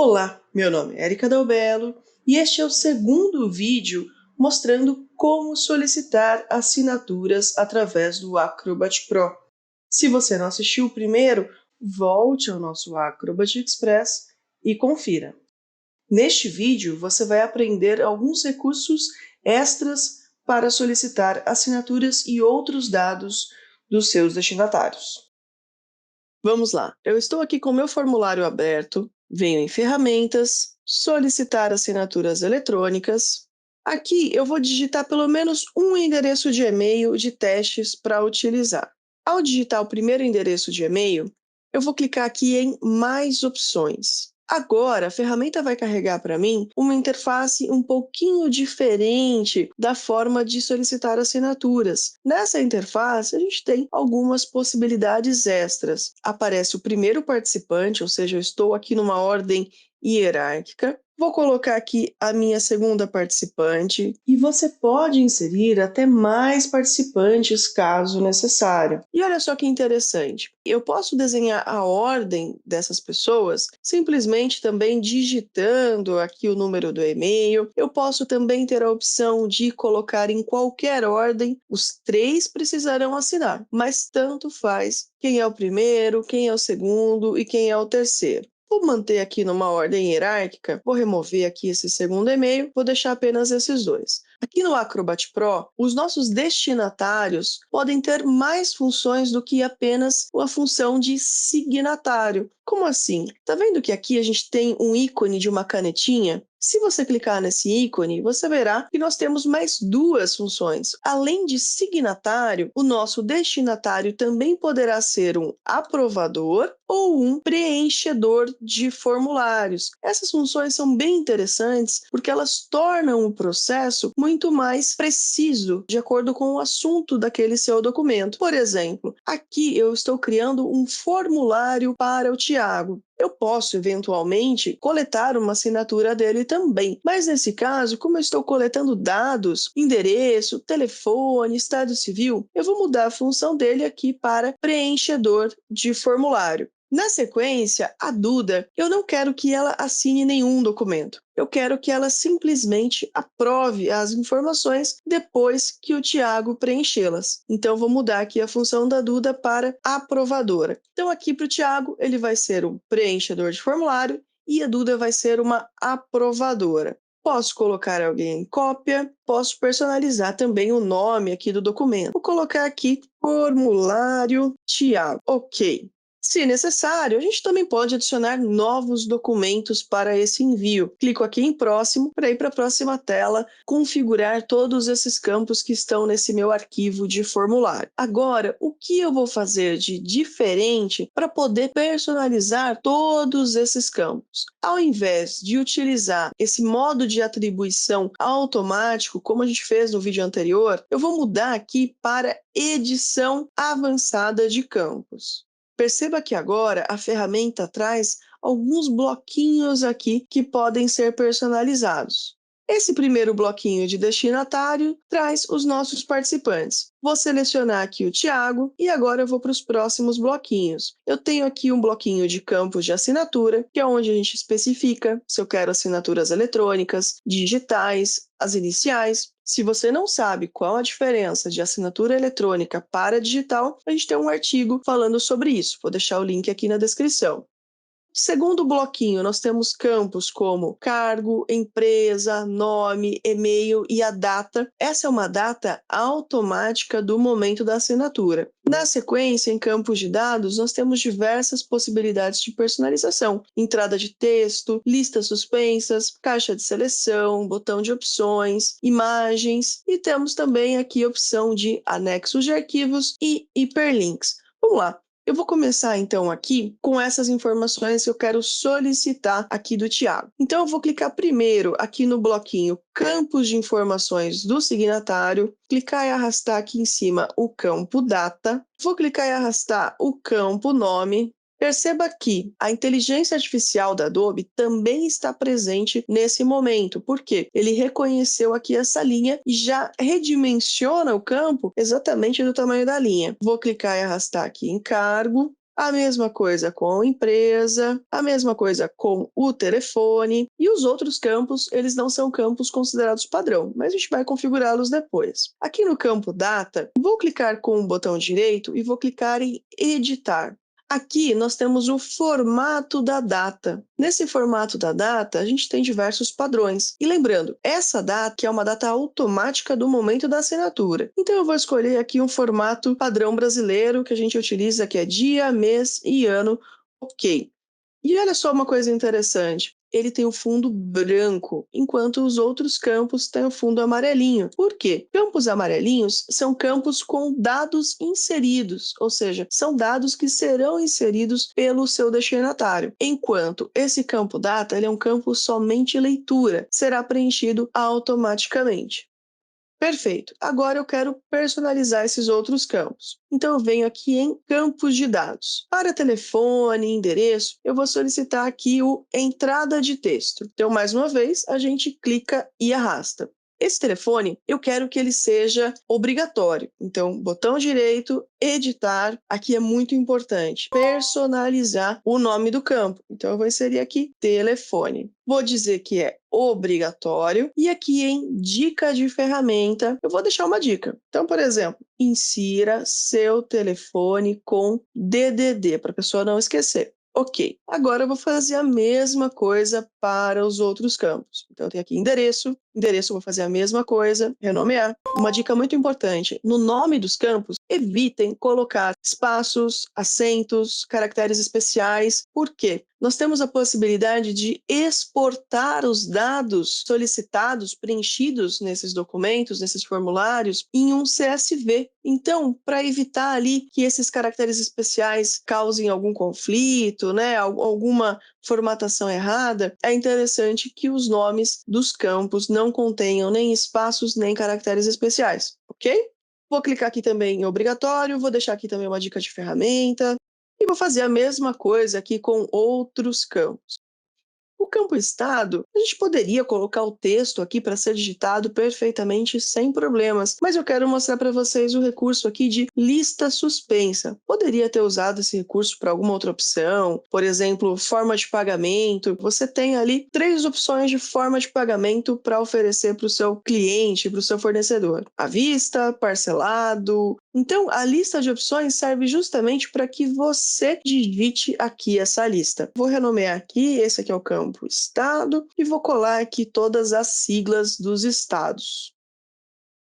Olá, meu nome é Erika Dalbello e este é o segundo vídeo mostrando como solicitar assinaturas através do Acrobat Pro. Se você não assistiu o primeiro, volte ao nosso Acrobat Express e confira. Neste vídeo, você vai aprender alguns recursos extras para solicitar assinaturas e outros dados dos seus destinatários. Vamos lá, eu estou aqui com o meu formulário aberto, venho em Ferramentas, Solicitar assinaturas eletrônicas. Aqui eu vou digitar pelo menos um endereço de e-mail de testes para utilizar. Ao digitar o primeiro endereço de e-mail, eu vou clicar aqui em Mais opções. Agora, a ferramenta vai carregar para mim uma interface um pouquinho diferente da forma de solicitar assinaturas. Nessa interface, a gente tem algumas possibilidades extras. Aparece o primeiro participante, ou seja, eu estou aqui numa ordem hierárquica. Vou colocar aqui a minha segunda participante e você pode inserir até mais participantes caso necessário. E olha só que interessante, eu posso desenhar a ordem dessas pessoas simplesmente também digitando aqui o número do e-mail. Eu posso também ter a opção de colocar em qualquer ordem, os três precisarão assinar, mas tanto faz quem é o primeiro, quem é o segundo e quem é o terceiro. Vou manter aqui numa ordem hierárquica, vou remover aqui esse segundo e-mail, vou deixar apenas esses dois. Aqui no Acrobat Pro, os nossos destinatários podem ter mais funções do que apenas a função de signatário. Como assim? Tá vendo que aqui a gente tem um ícone de uma canetinha? Se você clicar nesse ícone, você verá que nós temos mais duas funções. Além de signatário, o nosso destinatário também poderá ser um aprovador ou um preenchedor de formulários. Essas funções são bem interessantes porque elas tornam o processo muito mais preciso, de acordo com o assunto daquele seu documento. Por exemplo, aqui eu estou criando um formulário para o Tiago. Eu posso, eventualmente, coletar uma assinatura dele também, mas nesse caso, como eu estou coletando dados, endereço, telefone, estado civil, eu vou mudar a função dele aqui para preenchedor de formulário. Na sequência, a Duda, eu não quero que ela assine nenhum documento. Eu quero que ela simplesmente aprove as informações depois que o Tiago preenchê-las. Então, vou mudar aqui a função da Duda para aprovadora. Então, aqui para o Tiago, ele vai ser um preenchedor de formulário e a Duda vai ser uma aprovadora. Posso colocar alguém em cópia, posso personalizar também o nome aqui do documento. Vou colocar aqui formulário Tiago. Ok. Se necessário, a gente também pode adicionar novos documentos para esse envio. Clico aqui em Próximo para ir para a próxima tela, configurar todos esses campos que estão nesse meu arquivo de formulário. Agora, o que eu vou fazer de diferente para poder personalizar todos esses campos? Ao invés de utilizar esse modo de atribuição automático, como a gente fez no vídeo anterior, eu vou mudar aqui para edição avançada de campos. Perceba que agora a ferramenta traz alguns bloquinhos aqui que podem ser personalizados. Esse primeiro bloquinho de destinatário traz os nossos participantes. Vou selecionar aqui o Tiago e agora eu vou para os próximos bloquinhos. Eu tenho aqui um bloquinho de campos de assinatura, que é onde a gente especifica se eu quero assinaturas eletrônicas, digitais, as iniciais. Se você não sabe qual a diferença de assinatura eletrônica para digital, a gente tem um artigo falando sobre isso. Vou deixar o link aqui na descrição. Segundo bloquinho, nós temos campos como cargo, empresa, nome, e-mail e a data. Essa é uma data automática do momento da assinatura. Na sequência, em campos de dados, nós temos diversas possibilidades de personalização. Entrada de texto, listas suspensas, caixa de seleção, botão de opções, imagens e temos também aqui a opção de anexos de arquivos e hiperlinks. Vamos lá. Eu vou começar, então, aqui com essas informações que eu quero solicitar aqui do Tiago. Então, eu vou clicar primeiro aqui no bloquinho Campos de Informações do Signatário, clicar e arrastar aqui em cima o campo Data, vou clicar e arrastar o campo Nome. Perceba que a inteligência artificial da Adobe também está presente nesse momento, porque ele reconheceu aqui essa linha e já redimensiona o campo exatamente do tamanho da linha. Vou clicar e arrastar aqui em cargo. A mesma coisa com a empresa, a mesma coisa com o telefone, e os outros campos, eles não são campos considerados padrão, mas a gente vai configurá-los depois. Aqui no campo Data, vou clicar com o botão direito e vou clicar em Editar. Aqui nós temos o formato da data. Nesse formato da data, a gente tem diversos padrões. E lembrando, essa data que é uma data automática do momento da assinatura. Então eu vou escolher aqui um formato padrão brasileiro que a gente utiliza, que é dia, mês e ano. Ok. E olha só uma coisa interessante. Ele tem o fundo branco, enquanto os outros campos têm o fundo amarelinho. Por quê? Campos amarelinhos são campos com dados inseridos, ou seja, são dados que serão inseridos pelo seu destinatário. Enquanto esse campo data, ele é um campo somente leitura, será preenchido automaticamente. Perfeito. Agora eu quero personalizar esses outros campos. Então eu venho aqui em campos de dados. Para telefone e endereço, eu vou solicitar aqui o entrada de texto. Então, mais uma vez, a gente clica e arrasta. Esse telefone, eu quero que ele seja obrigatório. Então, botão direito, editar. Aqui é muito importante. Personalizar o nome do campo. Então, eu vou inserir aqui telefone. Vou dizer que é obrigatório. E aqui em dica de ferramenta, eu vou deixar uma dica. Então, por exemplo, insira seu telefone com DDD, para a pessoa não esquecer. Ok, agora eu vou fazer a mesma coisa para os outros campos. Então, eu tenho aqui endereço eu vou fazer a mesma coisa, renomear. Uma dica muito importante, no nome dos campos, evitem colocar espaços, acentos, caracteres especiais. Por quê? Nós temos a possibilidade de exportar os dados solicitados, preenchidos nesses documentos, nesses formulários, em um CSV. Então, para evitar ali que esses caracteres especiais causem algum conflito, né, alguma formatação errada, é interessante que os nomes dos campos não contenham nem espaços nem caracteres especiais, ok? Vou clicar aqui também em obrigatório, vou deixar aqui também uma dica de ferramenta e vou fazer a mesma coisa aqui com outros campos. O campo estado, a gente poderia colocar o texto aqui para ser digitado perfeitamente sem problemas, mas eu quero mostrar para vocês o recurso aqui de lista suspensa. Poderia ter usado esse recurso para alguma outra opção, por exemplo, forma de pagamento. Você tem ali 3 opções de forma de pagamento para oferecer para o seu cliente, para o seu fornecedor. À vista, parcelado. Então, a lista de opções serve justamente para que você digite aqui essa lista. Vou renomear aqui, esse aqui é o campo estado, e vou colar aqui todas as siglas dos estados.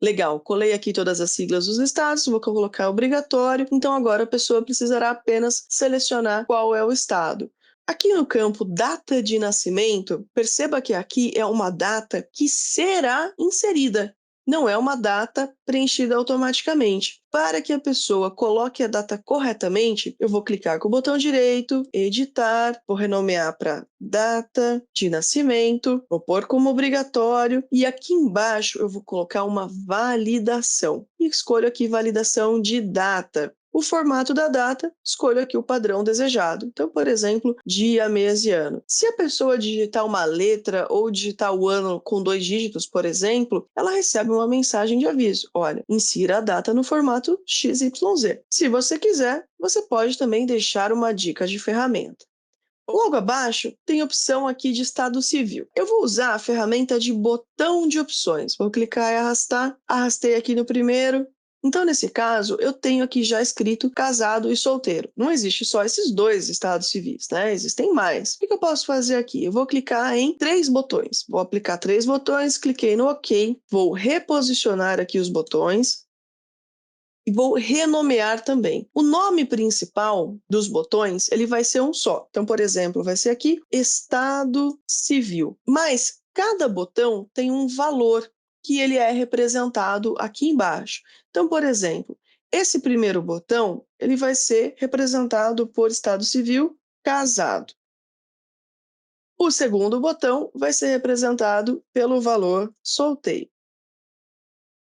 Legal, colei aqui todas as siglas dos estados, vou colocar obrigatório, então agora a pessoa precisará apenas selecionar qual é o estado. Aqui no campo data de nascimento, perceba que aqui é uma data que será inserida, não é uma data preenchida automaticamente. Para que a pessoa coloque a data corretamente, eu vou clicar com o botão direito, editar, vou renomear para data de nascimento, vou pôr como obrigatório e aqui embaixo eu vou colocar uma validação. E escolho aqui validação de data. O formato da data, escolho aqui o padrão desejado. Então, por exemplo, dia, mês e ano. Se a pessoa digitar uma letra ou digitar o ano com 2 dígitos, por exemplo, ela recebe uma mensagem de aviso. Olha, insira a data no formato XYZ. Se você quiser, você pode também deixar uma dica de ferramenta. Logo abaixo, tem a opção aqui de estado civil. Eu vou usar a ferramenta de botão de opções. Vou clicar e arrastar. Arrastei aqui no primeiro. Então, nesse caso, eu tenho aqui já escrito casado e solteiro. Não existe só esses 2 estados civis, né? Existem mais. O que eu posso fazer aqui? Eu vou clicar em 3 botões. Vou aplicar 3 botões, cliquei no OK. Vou reposicionar aqui os botões. E vou renomear também. O nome principal dos botões, ele vai ser um só. Então, por exemplo, vai ser aqui Estado Civil. Mas cada botão tem um valor que ele é representado aqui embaixo. Então, por exemplo, esse primeiro botão, ele vai ser representado por Estado Civil casado. O segundo botão vai ser representado pelo valor solteiro.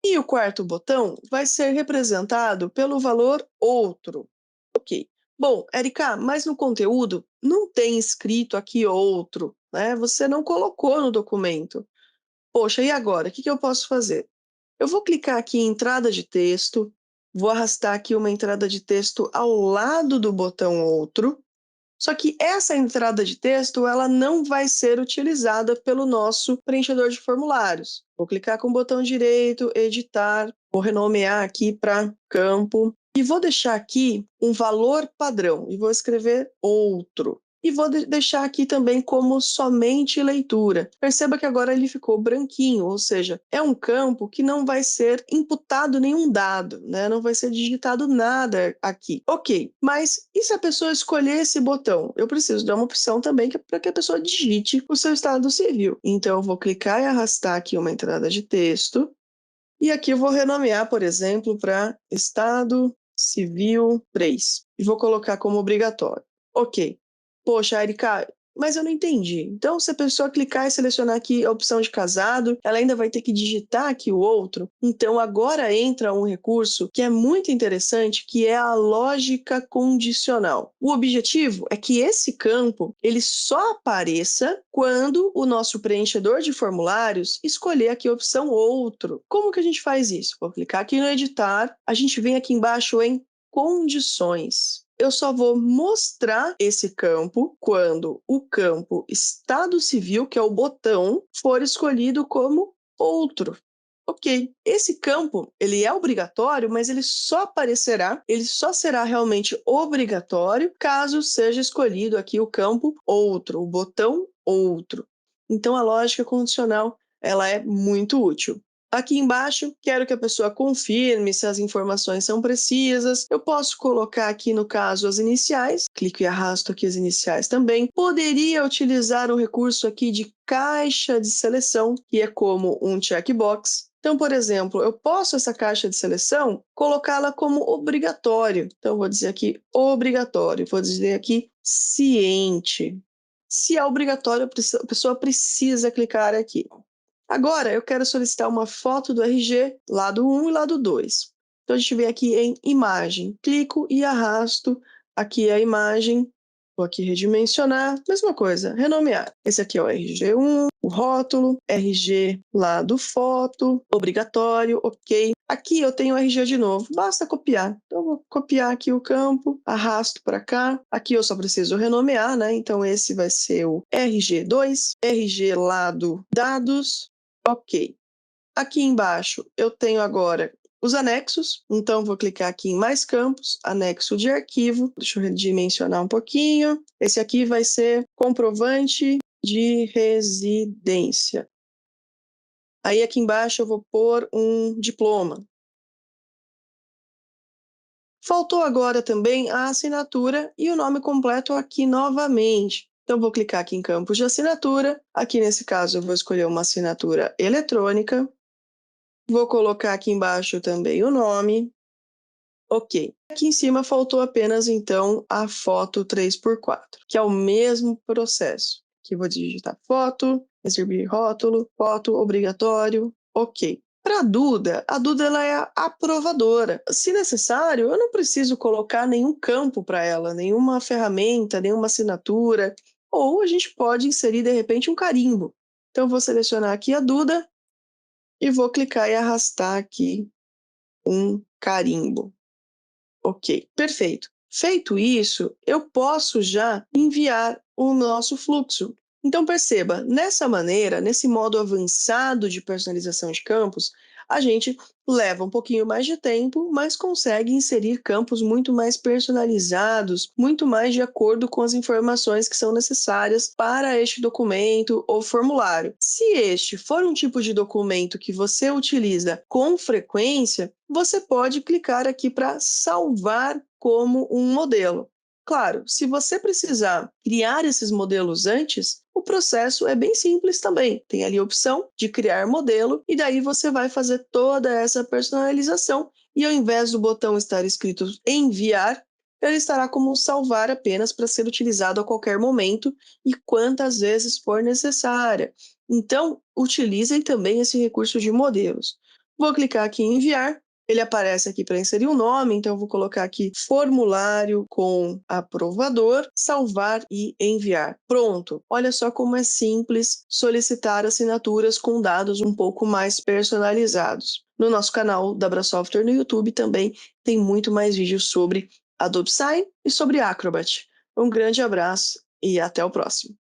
E o quarto botão vai ser representado pelo valor outro. Ok. Bom, Erika, mas no conteúdo não tem escrito aqui outro, né? Você não colocou no documento. Poxa, e agora? O que eu posso fazer? Eu vou clicar aqui em entrada de texto, Vou arrastar aqui uma entrada de texto ao lado do botão Outro. Só que essa entrada de texto ela não vai ser utilizada pelo nosso preenchedor de formulários. Vou clicar com o botão direito, editar, vou renomear aqui para campo e vou deixar aqui um valor padrão e vou escrever outro. E vou deixar aqui também como somente leitura. Perceba que agora ele ficou branquinho, ou seja, é um campo que não vai ser imputado nenhum dado, né? Não vai ser digitado nada aqui. Ok, mas e se a pessoa escolher esse botão? Eu preciso dar uma opção também para que a pessoa digite o seu estado civil. Então, eu vou clicar e arrastar aqui uma entrada de texto. E aqui eu vou renomear, por exemplo, para Estado Civil 3. E vou colocar como obrigatório. Ok. Poxa, Erika, mas eu não entendi. Então, se a pessoa clicar e selecionar aqui a opção de casado, ela ainda vai ter que digitar aqui o outro. Então, agora entra um recurso que é muito interessante, que é a lógica condicional. O objetivo é que esse campo ele só apareça quando o nosso preenchedor de formulários escolher aqui a opção outro. Como que a gente faz isso? Vou clicar aqui no editar, a gente vem aqui embaixo em condições. Eu só vou mostrar esse campo quando o campo Estado Civil, que é o botão, for escolhido como outro. Ok, esse campo, ele é obrigatório, mas ele só aparecerá, ele só será realmente obrigatório caso seja escolhido aqui o campo outro, o botão outro. Então, a lógica condicional, ela é muito útil. Aqui embaixo, quero que a pessoa confirme se as informações são precisas. Eu posso colocar aqui, no caso, as iniciais. Clico e arrasto aqui as iniciais também. Poderia utilizar um recurso aqui de caixa de seleção, que é como um checkbox. Então, por exemplo, eu posso essa caixa de seleção colocá-la como obrigatório. Então, vou dizer aqui obrigatório. Vou dizer aqui ciente. Se é obrigatório, a pessoa precisa clicar aqui. Agora, eu quero solicitar uma foto do RG, lado 1 e lado 2. Então, a gente vem aqui em imagem, clico e arrasto aqui a imagem, vou aqui redimensionar, mesma coisa, renomear. Esse aqui é o RG1, o rótulo, RG lado foto, obrigatório, ok. Aqui eu tenho o RG de novo, basta copiar. Então, eu vou copiar aqui o campo, arrasto para cá. Aqui eu só preciso renomear, né? Então, esse vai ser o RG2, RG lado dados, ok. Aqui embaixo eu tenho agora os anexos, então vou clicar aqui em mais campos, anexo de arquivo, deixa eu redimensionar um pouquinho. Esse aqui vai ser comprovante de residência. Aí aqui embaixo eu vou pôr um diploma. Faltou agora também a assinatura e o nome completo aqui novamente. Então, vou clicar aqui em campos de assinatura. Aqui, nesse caso, eu vou escolher uma assinatura eletrônica. Vou colocar aqui embaixo também o nome. Ok. Aqui em cima faltou apenas, então, a foto 3x4, que é o mesmo processo. Aqui vou digitar foto, exibir rótulo, foto obrigatório, ok. Para a Duda ela é a aprovadora. Se necessário, eu não preciso colocar nenhum campo para ela, nenhuma ferramenta, nenhuma assinatura, ou a gente pode inserir, de repente, um carimbo. Então, vou selecionar aqui a Duda e vou clicar e arrastar aqui um carimbo. Ok, perfeito. Feito isso, eu posso já enviar o nosso fluxo. Então, perceba, nessa maneira, nesse modo avançado de personalização de campos, a gente leva um pouquinho mais de tempo, mas consegue inserir campos muito mais personalizados, muito mais de acordo com as informações que são necessárias para este documento ou formulário. Se este for um tipo de documento que você utiliza com frequência, você pode clicar aqui para salvar como um modelo. Claro, se você precisar criar esses modelos antes, o processo é bem simples também. Tem ali a opção de criar modelo e daí você vai fazer toda essa personalização e ao invés do botão estar escrito enviar, ele estará como salvar apenas para ser utilizado a qualquer momento e quantas vezes for necessária. Então, utilizem também esse recurso de modelos. Vou clicar aqui em enviar Ele aparece aqui para inserir o nome, então eu vou colocar aqui formulário com aprovador, salvar e enviar. Pronto! Olha só como é simples solicitar assinaturas com dados um pouco mais personalizados. No nosso canal da Abra Software no YouTube também tem muito mais vídeos sobre Adobe Sign e sobre Acrobat. Um grande abraço e até o próximo!